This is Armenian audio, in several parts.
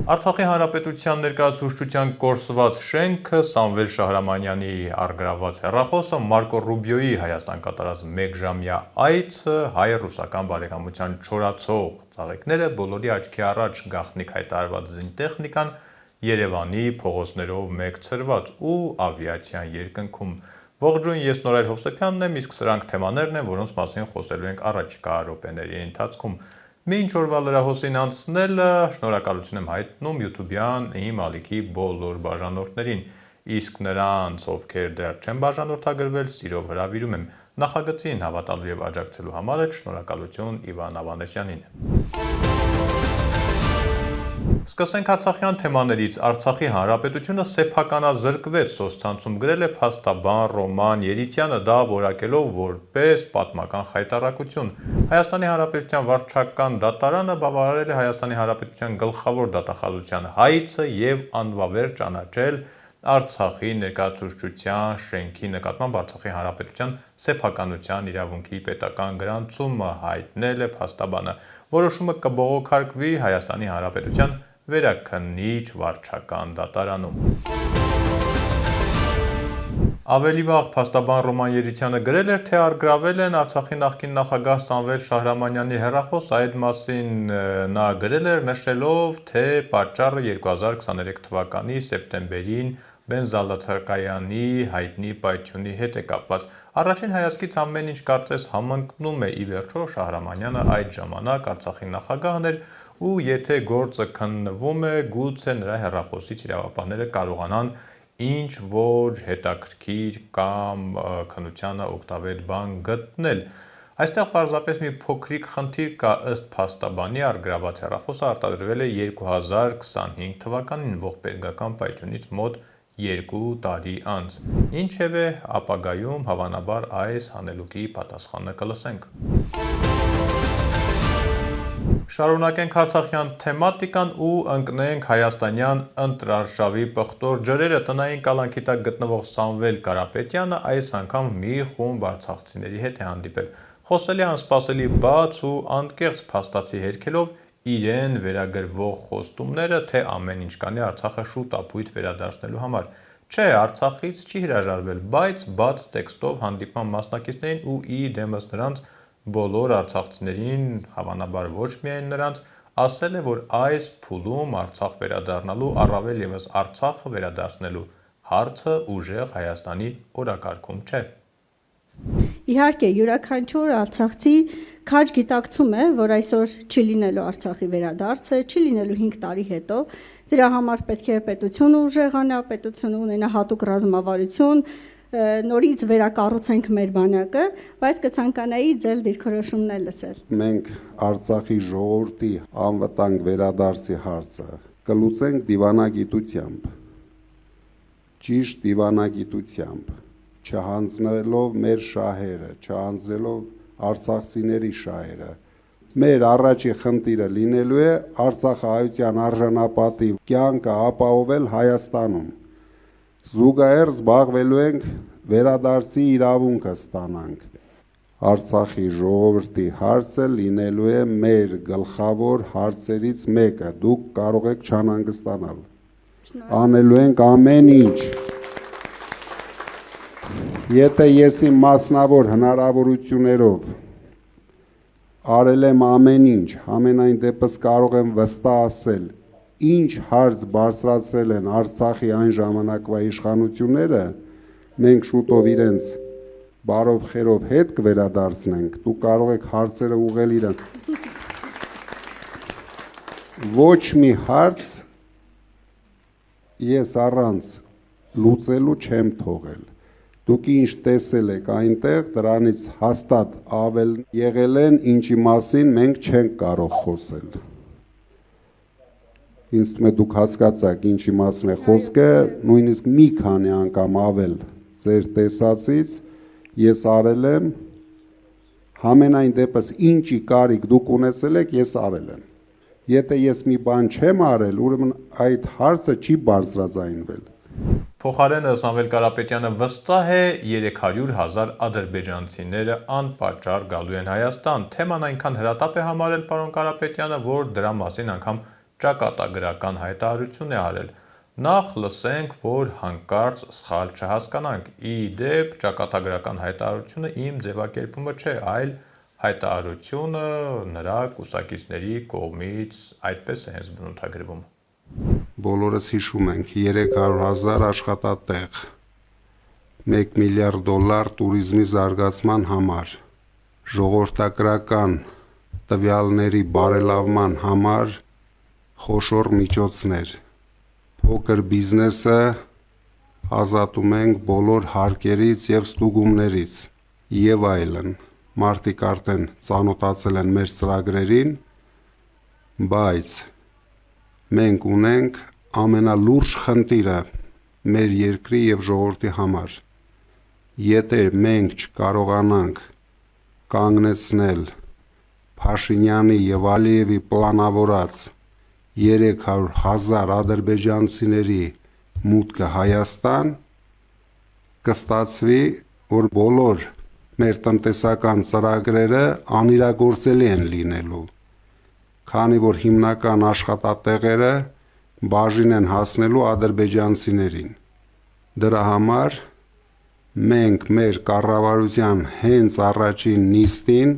Արցախի հանրապետության ներկայացուցչության կորսված շենքը Սամվել Շահրամանյանի առգրավված հեռախոսը Մարկո Ռուբիոյի Հայաստան կատարած մեկժամյա այցը հայ-ռուսական բարեկամության չորացող ծաղիկները բոլորի աչքի առաջ գաղտնիք հայտարարված զինտեխնիկան Երևանի փողոցներով մեկ ցրված ու ավիացիան երկնքում Ողջույն, ես Նորայր Հովսեփյանն եմ, իսկ սրանք թեմաներն են, որոնց մասին խոսելու ենք առաջիկա րոպեների ընթացքում։ Մինչ օրվա լրահոսին անցնելը շնորհակալություն եմ հայտնում YouTube-յան իմ ալիքի բոլոր բաժանորդներին, իսկ նրանց, ովքեր դեռ չեն բաժանորդագրվել, սիրով հրավիրում եմ նախագծին հավատալու եւ աջակցելու համար շնորհակալություն Իվան Ավանեսյանին։ Սկսենք Արցախյան թեմաներից։ Արցախի հանրապետությունը սեփականազրկվեց սոցցանցում գրել է փաստաբան Ռոման Երիցյանը, դա որակելով որպես պատմական խայտառակություն։ Հայաստանի Հանրապետության վարչական դատարանը բավարարել է Հայաստանի Հանրապետության գլխավոր դատախազության հայցը եւ անվավեր ճանաչել Արցախի ներկայացուցչության շենքի նկատմամբ Արցախի Հանրապետության սեփականության իրավունքի պետական գրանցումը, հայտնել է փաստաբանը։ Որոշումը կբողոքարկվի Հայաստանի Հանրապետության վերաքննիչ վարչական դատարանում։ Ավելի վաղ փաստաբան Ռոման Երիցյանը գրել էր, թե առգրավել են Արցախի նախկին նախագահ Սամվել Շահրամանյանի հեռախոս, այդ մասին նա գրել էր նշելով, թե պատճառը 2023 թվականի սեպտեմբերին բենզալացակայանի հայտնի պայթյունի հետ է կապված։ Առաջին հայացքից ամեն ինչ կարծես համընկնում է, ի վերջո Շահրամանյանը այդ ժամանակ Արցախի նախագահն էր ու եթե գործը քննվում է, գուցե նրա հեռախոսից իրավապահները կարողանան ինչ որ հետաքրքիր կամ քննությանը օգտավեր բան գտնել։ Այստեղ պարզապես մի փոքրիկ խնդիր կա, ըստ փաստաբանի առգրաված հեռախոսը արտադրվել է 2025 թվականին ողբերգական պայթյունից մոտ 2 տարի անց։ Ինչևէ, ապագայում հավանաբար այս հանելուկի պատասխանը կլսենք։ Շարունակենք Արցախյան թեմատիկան ու ընկնենք հայաստանյան ընտրարշավի պղտոր ջրերը։ Տնային կալանքի տակ գտնվող Սամվել Կարապետյանը այս անգամ մի խումբ արցախցիների հետ է հանդիպել։ Խոսել է անսպասելի բաց ու անկեղծ փաստացի հերքելով իրեն վերագրվող խոստումները, թե ամեն ինչ կանի Արցախը շուտ ապույտ վերադարձնելու համար։ Չէ, Արցախից չի հրաժարվել, բայց բաց տեքստով հանդիպման մասնակիցներին ու ի դեմս նրանց բոլոր արցախցիներին, հավանաբար ոչ միայն նրանց, ասել է, որ այս փուլում Արցախ վերադառնալու, առավել ևս Արցախը վերադարձնելու հարցը ուժեղ Հայաստանի օրակարգում չէ։ Իհարկե, յուրաքանչյուր արցախցի քաջ գիտակցում է, որ այսօր չի լինելու Արցախի վերադարձը, չի լինելու 5 տարի հետո, դրա համար պետք է պետությունը ուժեղանա, պետությունը ունենա հատուկ ռազմավարություն, նորից վերակառուցենք մեր բանակը, բայց կցանկանայի ձեր դիրքորոշումն էլ լսել։ Մենք Արցախի ժողովրդի անվտանգ վերադարձի հարցը կլուծենք դիվանագիտությամբ, ճիշտ դիվանագիտությամբ, չհանձնելով մեր շահերը, չհանձնելով արցախցիների շահերը։ Մեր առաջի խնդիրը լինելու է արցախահայության արժանապատիվ կյանքը ապահովել Հայաստանում։ Զուգահեռ զբաղվելու ենք վերադարձի իրավունքը ստանանք։ Արցախի ժողովրդի հարցը լինելու է մեր գլխավոր հարցերից մեկը։ Դուք կարող եք չանհանգստանալ։ Անելու ենք ամեն ինչ։ Եթե ես իմ մասնավոր հնարավորություններով արել եմ ամեն ինչ, ամենայն դեպս կարող եմ վստահ ասել, ինչ հարց բարձրացրել են Արցախի այն ժամանակվա իշխանությունները, մենք շուտով իրենց բարով խերով հետ կվերադարձնենք, դուք կարող եք հարցերը ուղղել իրենց։ Ոչ մի հարց ես առանց լուծելու չեմ թողել։ Դուք ինչ տեսել եք այնտեղ, դրանից հաստատ ավել եղել են, ինչի մասին մենք չենք կարող խոսել։ Ինձ թվում է դուք հասկացաք ինչի մասին է խոսքը, նույնիսկ մի քանի անգամ ավել ձեր տեսածից ես արել եմ, համենայն դեպս ինչի կարիք դուք ունեցել եք, ես արել եմ։ Եթե ես մի բան չեմ արել, ուրեմն այդ հարցը չի բարձրաձայնվել։ Փոխարենը Սամվել Կարապետյանը վստահ է 300,000 ադրբեջանցիները անպատճառ գալու են Հայաստան։ Թեման այնքան հրատապ է համարել պարոն Կարապետյանը, որ դրա մասին անգամ ճակատագրական հայտարարություն է արել։ Նախ լսենք, որ հանկարծ սխալ չհասկանանք։ Ի դեպ, ճակատագրական հայտարարությունը իմ ձևակերպումը չէ, այլ հայտարարությունը նրա կուսակիցների կողմից այդպես է հենց բնութագրվում։ Բոլորս հիշում ենք 300,000 աշխատատեղ, $1 միլիարդ տուրիզմի զարգացման համար, ժողովրդագրական տվյալների բարելավման համար խոշոր միջոցներ, փոքր բիզնեսը ազատում ենք բոլոր հարկերից եւ ստուգումներից եւ այլն։ Մարդիկ արդեն ծանոթացել են մեր ծրագրերին, բայց մենք ունենք ամենալուրջ խնդիրը մեր երկրի եւ ժողովրդի համար։ Եթե մենք չկարողանանք կանգնեցնել Փաշինյանի եւ Ալիևի պլանավորած 300,000 ադրբեջանցիների մուտքը Հայաստան, կստացվի, որ բոլոր մեր տնտեսական ծրագրերը անիրագործելի են լինելու, քանի որ հիմնական աշխատատեղերը բաժին են հասնելու ադրբեջանցիներին։ Դրա համար մենք մեր կառավարության հենց առաջին նիստին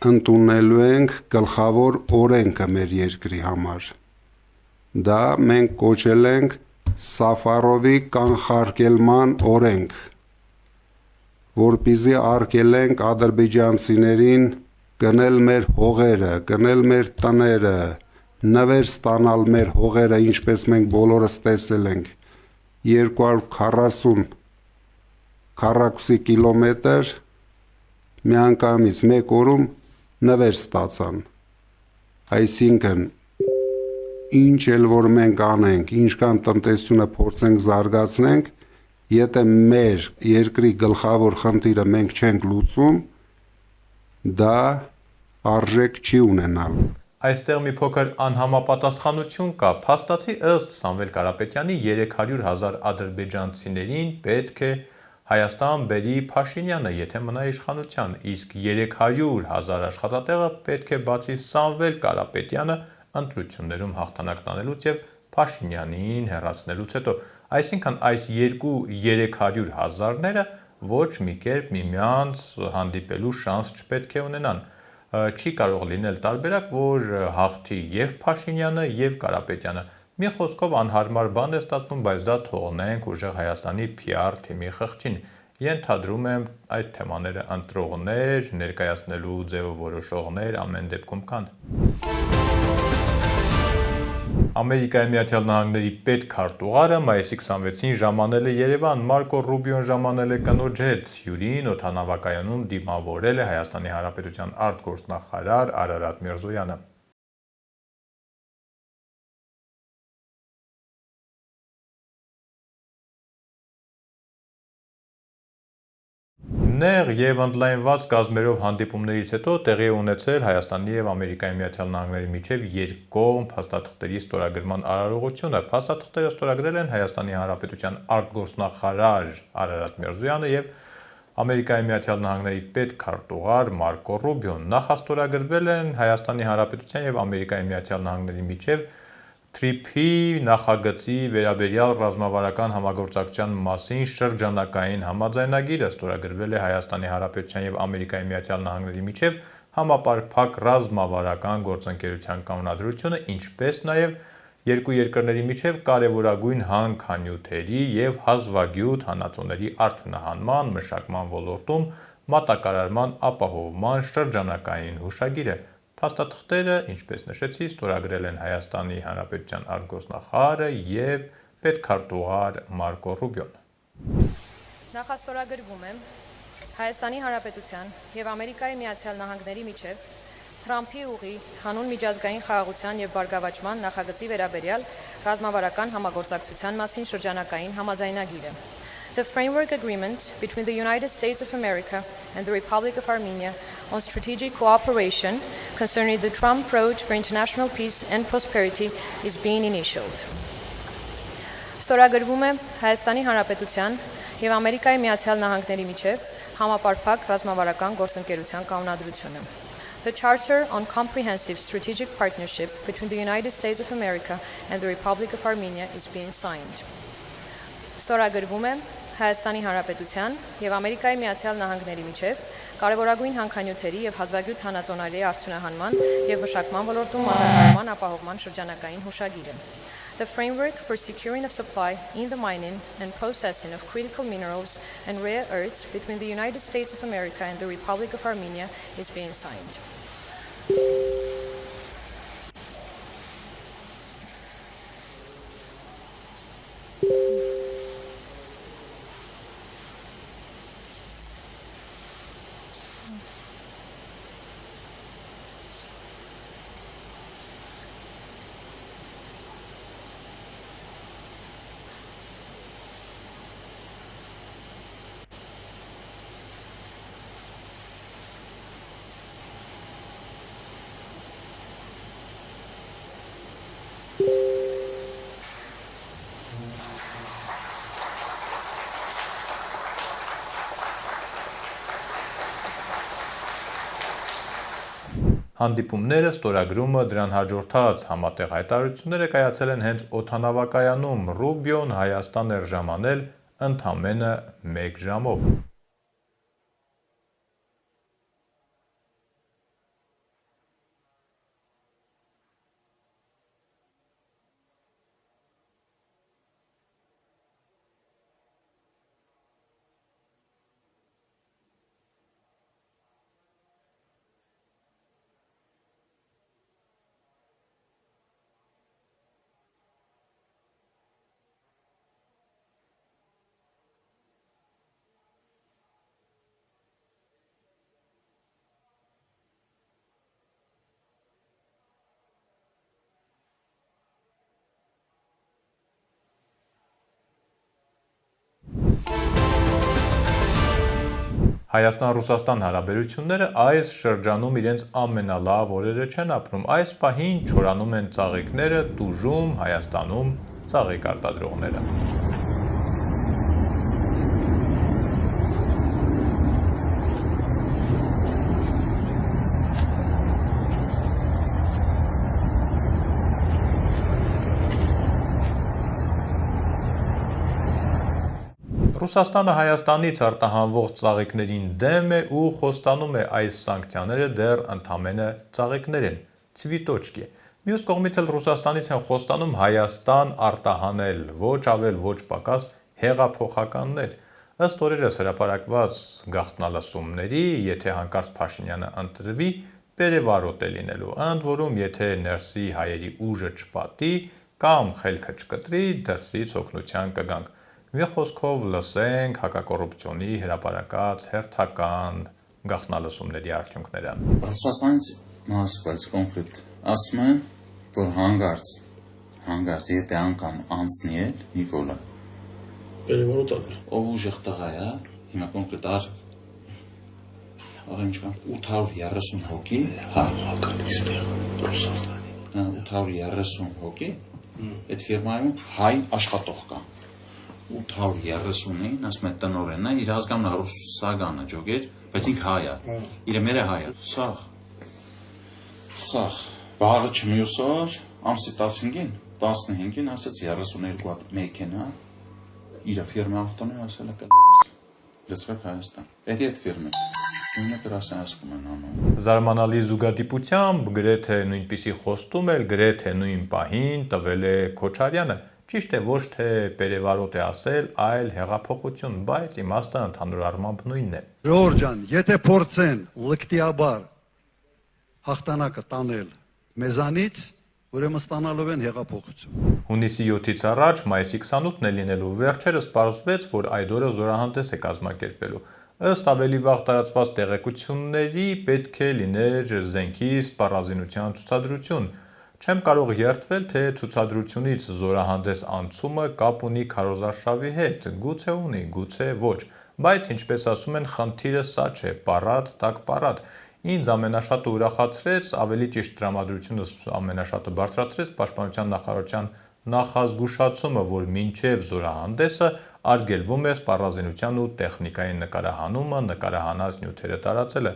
ընդունելու ենք գլխավոր օրենքը մեր երկրի համար։ Դա մենք կոչել ենք Սաֆարովի կանխարգելման օրենք, որպեսզի արգելենք ադրբեջանցիներին գնել մեր հողերը, գնել մեր տները, նվեր ստանալ մեր հողերը, ինչպես մենք բոլորս տեսել ենք, 240 քառակուսի կիլոմետր միանգամից մեկ օրում նվեր ստացան։ Այսինքն, ինչ էլ որ մենք անենք, ինչքան տնտեսությունը փորձենք զարգացնենք, եթե մեր երկրի գլխավոր խնդիրը մենք չենք լուծում, դա արժեք չի ունենալ։ Այստեղ մի փոքր անհամապատասխանություն կա։ Փաստացի ըստ Սամվել Կարապետյանի 300,000 ադրբեջանցիներին պետք է Հայաստան բերի Փաշինյանը, եթե մնա իշխանության, իսկ 300,000 աշխատատեղը պետք է բացի Սամվել Կարապետյանը ընտրություններում հաղթանակ տանելուց եւ Փաշինյանին հեռացնելուց հետո, այսինքն այս երկու 300,000-ները ոչ մի կերպ միմյանց հանդիպելու շանս չպետք է ունենան։ Չի կարող լինել տարբերակ, որ հաղթի եւ Փաշինյանը եւ Կարապետյանը։ Մի խոսքով անհարմար բան է ստացվում, բայց դա թողնենք ուժեղ Հայաստանի PR թիմի խղճին։ Ենթադրում եմ այդ թեմաները ընտրողներ, ներկայացնելու ձևը որոշողներ ամեն դեպքում կան։ Ամերիկայի Միացյալ Նահանգների պետքարտուղարը մայիսի 26-ին ժամանել է Երևան, Մարկո Ռուբիոն ժամանել է կնոջ հետ, հյուրին օդանավակայանում դիմավորել է Հայաստանի Հանրապետության արտգործնախարար Արարատ Միրզոյանը։ Նեղ եւ ընդլայնված կազմերով հանդիպումներից հետո տեղի է ունեցել Հայաստանի եւ Ամերիկայի Միացյալ Նահանգների միջև երկկողմ փաստաթղթերի ստորագրման արարողությունը։ Փաստաթղթերը ստորագրել են Հայաստանի Հանրապետության արտգործնախարար Արարատ Միրզոյանը եւ Ամերիկայի Միացյալ Նահանգների պետքարտուղար Մարկո Ռուբիոն։ Նախաստորագրվել են Հայաստանի Հանրապետության եւ Ամերիկայի Միացյալ Նահանգների միջև TRIP-ի նախագծի վերաբերյալ ռազմավարական համագործակցության մասին շրջանակային համաձայնագիրը ստորագրվել է Հայաստանի Հանրապետության եւ Ամերիկայի Միացյալ Նահանգների միջև համապարփակ ռազմավարական գործընկերության կանոնադրությունը, ինչպես նաեւ երկու երկրների միջև կարևորագույն հանքանյութերի եւ հազվագյուտ հանածոների արդյունահանման, մշակման ոլորտում մատակարարման ապահովման շրջանակային հուշագիրը։ Փաստաթղթերը, ինչպես նշեցի, ստորագրել են Հայաստանի Հանրապետության արտգործնախարարը եւ պետքարտուղար Մարկո Ռուբիոն։ Նախաստորագրվում է Հայաստանի Հանրապետության եւ Ամերիկայի Միացյալ Նահանգների միջև Թրամփի ուղի հանուն միջազգային խաղաղության եւ բարգավաճման նախագծի վերաբերյալ ռազմավարական համագործակցության մասին շրջանակային համաձայնագիրը։ The Framework Agreement between the United States of America and the Republic of Armenia on strategic cooperation concerning the Trump Road for International Peace and Prosperity is being initialed. Ստորագրվում է Հայաստանի Հանրապետության եւ Ամերիկայի Միացյալ Նահանգների միջև համապարփակ ռազմավարական գործընկերության կանոնադրությունը։ The Charter on Comprehensive Strategic Partnership between the United States of America and the Republic of Armenia is being signed. Ստորագրվում է Հայաստանի Հանրապետության եւ Ամերիկայի Միացյալ Նահանգների միջև կարևորագույն հանքանյութերի եւ հազվագյուտ հանածոնարի արդյունահանման եւ մշակման ոլորտում մատակարարման ապահովման շրջանակային հուշագիրը. The framework for securing of supply in the mining and processing of critical minerals and rare earths between the United States of America and the Republic of Armenia is being signed. Հանդիպումները, ստորագրումը, դրան հաջորդած համատեղ հայտարարությունները կայացել են հենց օդանավակայանում, Ռուբիոն Հայաստան էր ժամանել ընդամենը 1 ժամով։ Հայաստան-Ռուսաստան հարաբերությունները այս շրջանում իրենց ամենալավ օրերը չեն ապրում։ Այս պահին չորանում են ծաղիկները, տուժում Հայաստանում ծաղիկ արտադրողները։ Ռուսաստանը Հայաստանից արտահանվող ծաղիկներին դեմ է ու խոստանում է այս սանկցիաները դեռ ընդամենը ծաղիկներ են, ցվիտոչկի։ Մյուս կողմից էլ Ռուսաստանից են խոստանում Հայաստան արտահանել ոչ ավել ոչ պակաս հեղափոխականներ։ Ըստ օրերս հրապարակված գաղտնալսումների, եթե հանկարծ Փաշինյանը ընտրվի, բերևարոտ է լինելու, ընդ որում եթե ներսի հայերի ուժը չպատի կամ խելքը չկտրի, դրսից օգնության կգանք։ Մի խոսքով լսենք հակակոռուպցիոնի հրապարակած հերթական գաղտնալսումների արդյունքները։ Ռուսաստանից մասկվայց կոնֆլիկտ ասում են, որ հանգարց եթե անգամ անցնի էլ Նիկոլը Բերևարոտ ով ուժեղ տղա է, հիմա կոնկրետ աղենչկա 830 հոգի հակալիստ է Ռուսաստանի 830 հոգի այդ ֆիրմայում հայ աշխատող կա 830-ին, ասում է տնօրենն է, իր ազգանունը ռուսագանը ջոգեր, բայց ինքը հայ է, իր մերը հայ է։ Սաղ, վաղը չմյուս օր, ամսի 15-ին, ասաց 32 հատ մեքենա, իր ֆիրմի ավտոն է, ասել է կլերես, լծվեք Հայաստան, էդի այդ ֆիրմի, նույնը կրասեն ասկում են անում։ Զարմանալի զուգադիպությամբ գրեթե նույնպիսի խոստում էլ, գրեթե նույն պահին տվել է Քոչարյանը։ Ճիշտ է, ոչ թե բերևարոտ է ասել, այլ հեղափոխություն, բայց իմաստը ընդհանուր առմամբ նույնն է։ Ժողովուրդ ջան, եթե փորձեն լկտիաբար հաղթանակը տանել մեզանից, ուրեմն ստանալով են հեղափոխություն։ Հունիսի 7-ից առաջ մայիսի 28-ն է լինելու, վերջերս պարզվեց, որ այդ օրը զորահանդես է կազմակերպելու։ Ըստ ավելի վաղ տարածված տեղեկությունների պետք է լիներ զենքի սպառազինության ցուցադրություն։ Չեմ կարող երդվել, թե ցուցադրությունից զորահանդես անցումը կապ ունի քարոզարշավի հետ, գուցե ունի, գուցե ոչ, բայց ինչպես ասում են, խնդիրը սա չէ, պարատ, տակ պարատ։ Ինձ ամենաշատը ուրախացրեց, ավելի ճիշտ տրամադրությունս ամենաշատը բարձրացրեց Պաշտպանության նախարարության նախազգուշացումը, որ մինչև զորահանդեսը արգելվում է սպառազինության ու տեխնիկայի նկարահանումը, նկարահանած նյութերը տարածելը։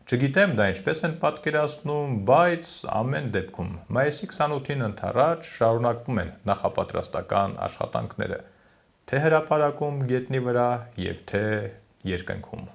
Չգիտեմ դա ինչպես են պատկերացնում, բայց ամեն դեպքում մայիսի 28-ին ընթരാճ շարունակվում են նախապատրաստական աշխատանքները, թե հրապարակում գետնի վրա եւ թե երկնքում։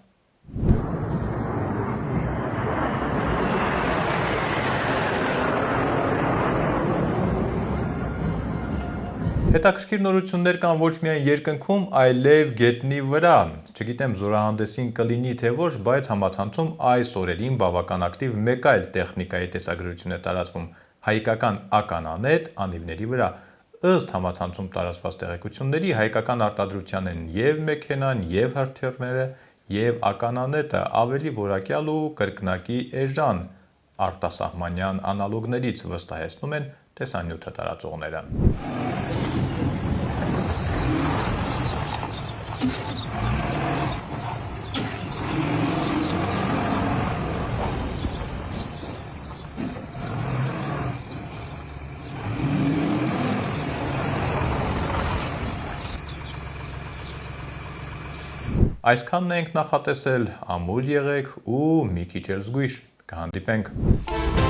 Հետաքրքիր նորություններ կան ոչ միայն երկնքում, այլև գետնի վրա։ Չգիտեմ զորահանդեսին կլինի թե ոչ, բայց համացանցում այս օրերին բավական ակտիվ մեկ այլ տեխնիկայի տեսագրություն է տարածվում հայկական ականանետ անիվների վրա։ Ըստ համացանցում տարածված տեղեկությունների հայկական արտադրության են եւ մեքենան, եւ հրթիռները, եւ ականանետը ավելի որակյալ ու կրկնակի էժան արտասահմանյան անալոգներից վստահեցնում են տեսանյութը տարածողները։ Այսքանն ենք նախատեսել, ամուր եղեք ու մի քիչ էլ զգույշ, կհանդիպենք։